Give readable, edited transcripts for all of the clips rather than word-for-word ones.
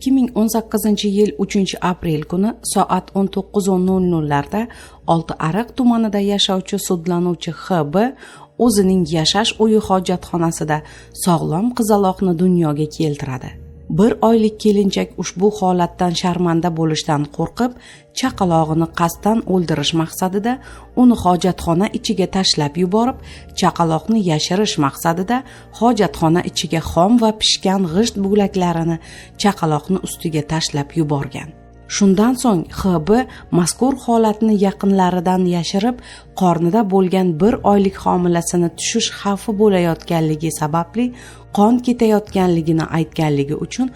2018-yil 3-aprel kuni soat 19:00larda Oltiariq tumanida yashovchi sudlanuvchi X.B. o'zining yashash uyi hojatxonasida sog'lom qizaloqni dunyoga keltiradi. 1 oylik kelinchak ushbu holatdan sharmanda bo'lishdan qo'rqib, chaqalog'ini qasddan o'ldirish maqsadida uni hojatxona ichiga tashlab yuborib, chaqaloqni yashirish maqsadida hojatxona ichiga xom va pishgan g'isht bo'laklarini chaqaloqni ustiga tashlab yuborgan. Shundan so'ng X.B. mazkur holatni yaqinlaridan yashirib, qornida bo'lgan 1 oylik homilasini tushish xavfi bo'layotganligi sababli qon ketayotganligini aytganligi uchun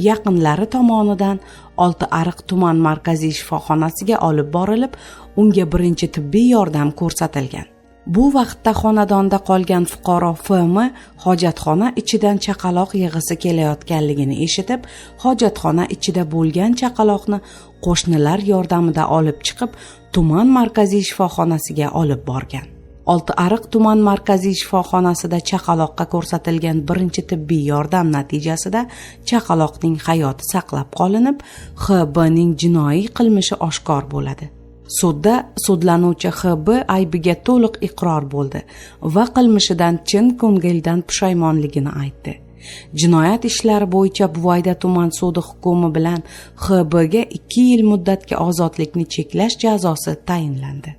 yaqinlari tomonidan Oltiariq tuman markaziy shifoxonasiga olib borilib, unga birinchi tibbiy yordam ko'rsatilgan. Bu vaqtda xonadonda qolgan fuqaro F.M. hojatxona ichidan chaqaloq yig'isi kelayotganligini eshitib, hojatxona ichida bo'lgan chaqaloqni qo'shnilar yordamida olib chiqib, tuman markaziy shifoxonasiga olib borgan. Oltiariq tuman markaziy shifoxonasida chaqaloqqa ko'rsatilgan birinchi tibbiy yordam natijasida chaqaloqning hayoti saqlab qolinib, X.B. ning jinoiy qilmishi oshkor bo'ladi. Sudda sudlanuvchi X.B. aybiga to'liq iqror bo'ldi va qilmishidan chin ko'ngildan pushaymonligini aytdi. Jinoyat ishlari bo'yicha Buvayda tuman sudi hukmi bilan X.B. ga 2 yil muddatga ozodlikni cheklash jazosi tayinlandi.